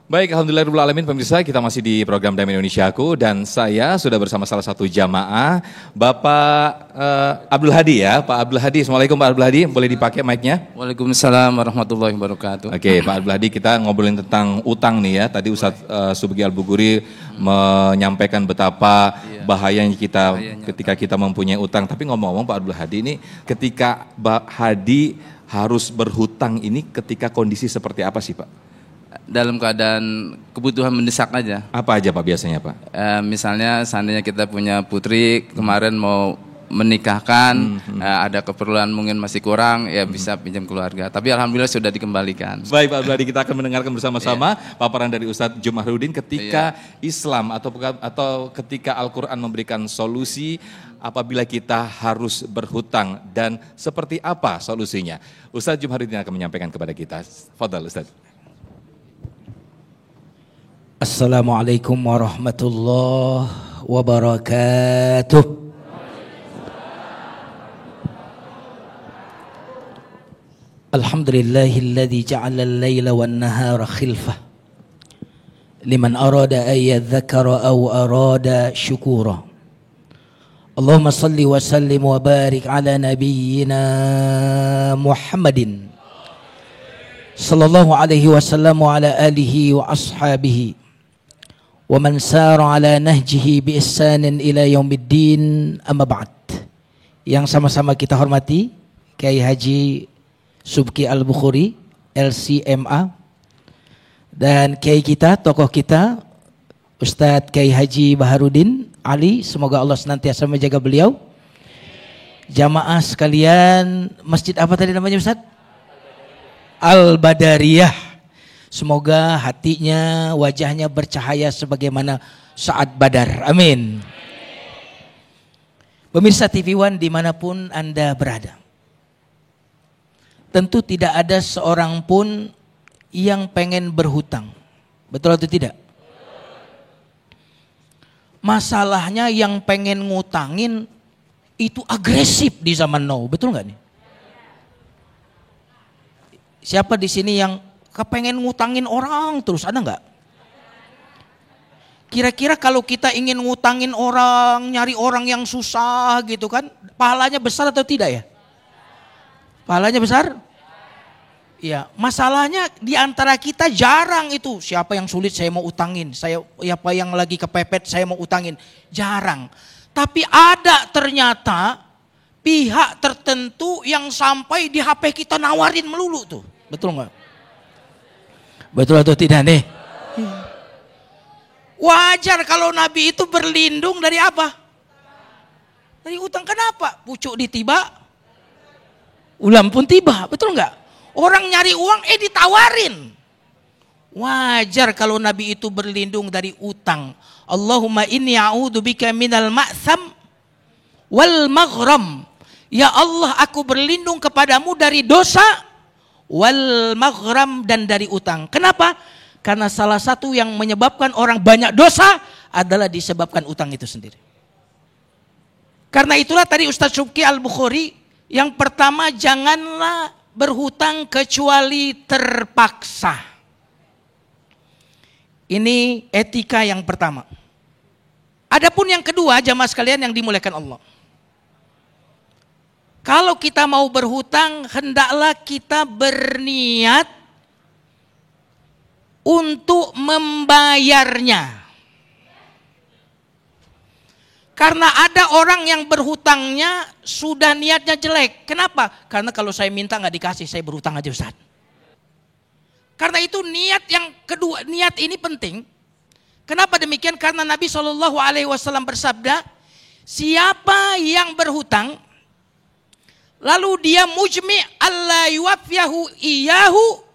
Baik, alhamdulillah alamin pemirsa, kita masih di program Damai Indonesiaku dan saya sudah bersama salah satu jamaah, Bapak Abdul Hadi ya. Pak Abdul Hadi, Assalamualaikum Pak Abdul Hadi, boleh dipakai mic-nya? Waalaikumsalam warahmatullahi wabarakatuh. Oke, Pak Abdul Hadi, kita ngobrolin tentang utang nih ya. Tadi Ustadz Subgi Al-Buguri menyampaikan betapa bahayanya kita ketika kita mempunyai utang. Tapi ngomong-ngomong Pak Abdul Hadi ini, ketika Pak Hadi harus berhutang ini ketika kondisi seperti apa sih Pak? Dalam keadaan kebutuhan mendesak aja. Apa aja Pak biasanya Pak? Misalnya seandainya kita punya putri kemarin mau menikahkan, ada keperluan mungkin masih kurang, ya bisa pinjam keluarga. Tapi alhamdulillah sudah dikembalikan. Baik Pak Abdul, kita akan mendengarkan bersama-sama paparan dari Ustadz Jumahrudin ketika Islam atau ketika Al-Quran memberikan solusi apabila kita harus berhutang dan seperti apa solusinya. Ustadz Jumahrudin akan menyampaikan kepada kita. Fadhal Ustadz. Assalamualaikum warahmatullahi wabarakatuh. Alhamdulillahilladzi ja'ala al-laila wan-nahara khilfah liman arada an yadhakkara aw arada syukura. Allahumma salli wa sallim wa barik ala nabiyyina Muhammadin sallallahu alaihi wasallam wa ala alihi wa ashabihi wa man sara ala nahjihi bi ihsanin ila yaumiddin, amma ba'd. Yang sama-sama kita hormati Kiai Haji Subki Al-Bukhuri LCMA dan Kiai kita, tokoh kita Ustadz Kiai Haji Baharudin Ali, semoga Allah senantiasa menjaga beliau. Jamaah sekalian, masjid apa tadi namanya Ustadz? Al-Badariyah. Semoga hatinya, wajahnya bercahaya sebagaimana saat Badar. Amin. Pemirsa TV One dimanapun Anda berada, tentu tidak ada seorang pun yang pengen berhutang. Betul atau tidak? Masalahnya yang pengen ngutangin itu agresif di zaman now. Betul nggak nih? Siapa di sini yang kepengen ngutangin orang terus, ada nggak? Kira-kira kalau kita ingin ngutangin orang, nyari orang yang susah gitu kan, pahalanya besar atau tidak ya? Pahalanya besar? Ya, masalahnya di antara kita jarang itu. Siapa yang sulit saya mau utangin, siapa yang lagi kepepet saya mau utangin, jarang. Tapi ada ternyata pihak tertentu yang sampai di HP kita nawarin melulu tuh. Betul nggak? Betul atau tidak nih? Wajar kalau Nabi itu berlindung dari apa? Dari utang. Kenapa? Pucuk ditiba, ulam pun tiba. Betul nggak? Orang nyari uang ditawarin. Wajar kalau Nabi itu berlindung dari utang. Allahumma inni a'udzubika minal ma'tham wal maghram. Ya Allah, aku berlindung kepadamu dari dosa wal maghram, dan dari utang. Kenapa? Karena salah satu yang menyebabkan orang banyak dosa adalah disebabkan utang itu sendiri. Karena itulah tadi Ustadz Subki Al-Bukhuri, yang pertama janganlah berhutang kecuali terpaksa. Ini etika yang pertama. Adapun yang kedua, jamaah sekalian yang dimuliakan Allah, kalau kita mau berhutang, hendaklah kita berniat untuk membayarnya. Karena ada orang yang berhutangnya sudah niatnya jelek. Kenapa? Karena kalau saya minta nggak dikasih, saya berhutang aja Ustaz. Karena itu niat yang kedua, niat ini penting. Kenapa demikian? Karena Nabi SAW bersabda, siapa yang berhutang lalu dia mujmi' alla yuwaffiyahu iyahu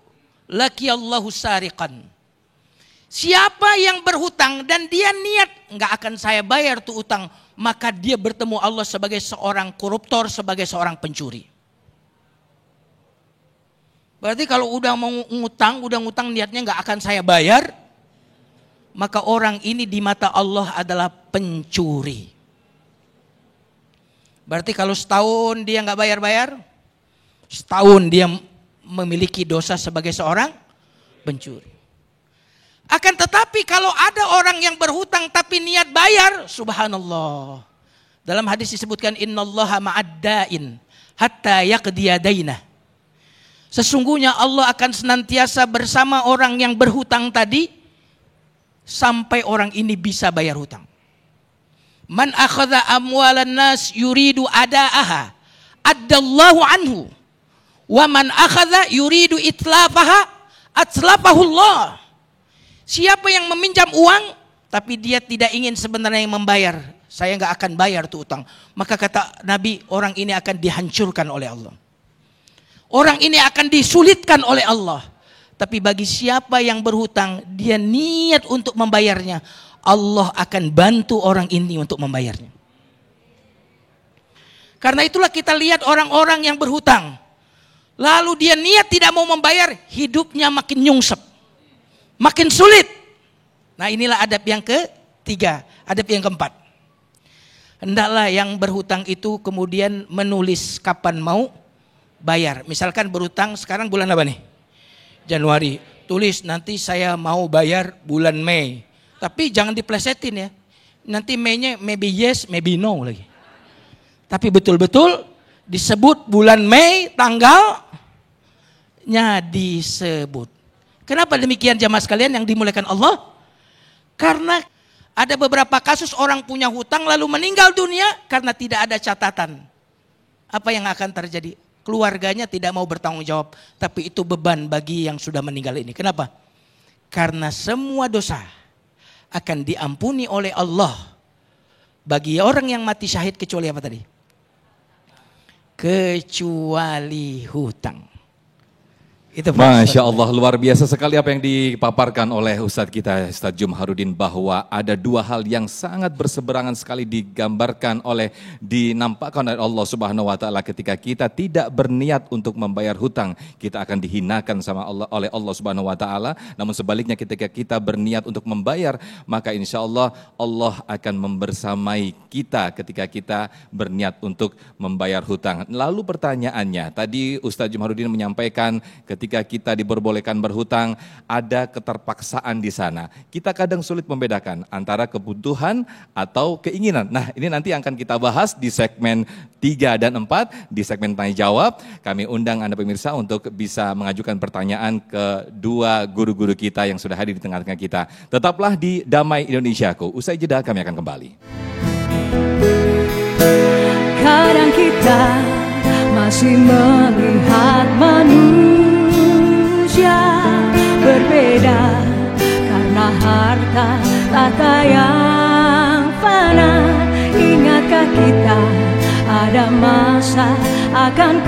laqiyallahu sariqan. Siapa yang berhutang dan dia niat enggak akan saya bayar tuh utang, maka dia bertemu Allah sebagai seorang koruptor, sebagai seorang pencuri. Berarti kalau udah mau ngutang niatnya enggak akan saya bayar, maka orang ini di mata Allah adalah pencuri. Berarti kalau setahun dia nggak bayar-bayar, setahun dia memiliki dosa sebagai seorang pencuri. Akan tetapi kalau ada orang yang berhutang tapi niat bayar, subhanallah. Dalam hadis disebutkan innallaha ma'addain hatta yaqdiya dainah. Sesungguhnya Allah akan senantiasa bersama orang yang berhutang tadi sampai orang ini bisa bayar hutang. Man akhadha amwalan nas yuridu ada'aha addallahu anhu. Wa man akhadha yuridu itlafaha atslafahullah. Siapa yang meminjam uang tapi dia tidak ingin sebenarnya yang membayar, saya nggak akan bayar tuh utang. Maka kata Nabi, orang ini akan dihancurkan oleh Allah. Orang ini akan disulitkan oleh Allah. Tapi bagi siapa yang berhutang, dia niat untuk membayarnya, Allah akan bantu orang ini untuk membayarnya. Karena itulah kita lihat orang-orang yang berhutang, lalu dia niat tidak mau membayar, hidupnya makin nyungsep, makin sulit. Nah, inilah adab yang ketiga. Adab yang keempat, hendaklah yang berhutang itu kemudian menulis kapan mau bayar. Misalkan berhutang sekarang bulan apa nih? Januari. Tulis nanti saya mau bayar bulan Mei. Tapi jangan diplesetin ya. Nanti Mei-nya maybe yes, maybe no lagi. Tapi betul-betul disebut bulan Mei, tanggalnya disebut. Kenapa demikian jamaah sekalian yang dimuliakan Allah? Karena ada beberapa kasus orang punya hutang lalu meninggal dunia karena tidak ada catatan. Apa yang akan terjadi? Keluarganya tidak mau bertanggung jawab, tapi itu beban bagi yang sudah meninggal ini. Kenapa? Karena semua dosa akan diampuni oleh Allah bagi orang yang mati syahid kecuali apa tadi? Kecuali hutang. Itu Masya Allah, luar biasa sekali apa yang dipaparkan oleh Ustadz kita, Ustadz Jumharudin, bahwa ada dua hal yang sangat berseberangan sekali digambarkan dinampakkan oleh Allah Subhanahu wa Ta'ala. Ketika kita tidak berniat untuk membayar hutang, kita akan dihinakan oleh Allah Subhanahu wa Ta'ala. Namun sebaliknya ketika kita berniat untuk membayar, maka insya Allah Allah akan membersamai kita ketika kita berniat untuk membayar hutang. Lalu pertanyaannya, tadi Ustadz Jumharudin menyampaikan ketika kita diperbolehkan berhutang, ada keterpaksaan di sana. Kita kadang sulit membedakan antara kebutuhan atau keinginan. Nah, ini nanti akan kita bahas di segmen 3 dan 4, di segmen tanya jawab. Kami undang Anda pemirsa untuk bisa mengajukan pertanyaan ke dua guru-guru kita yang sudah hadir di tengah-tengah kita. Tetaplah di Damai Indonesiaku. Usai jeda kami akan kembali. Kadang kita masih melihat manusia berbeda karena harta tata yang fana. Ingatkah kita ada masa akan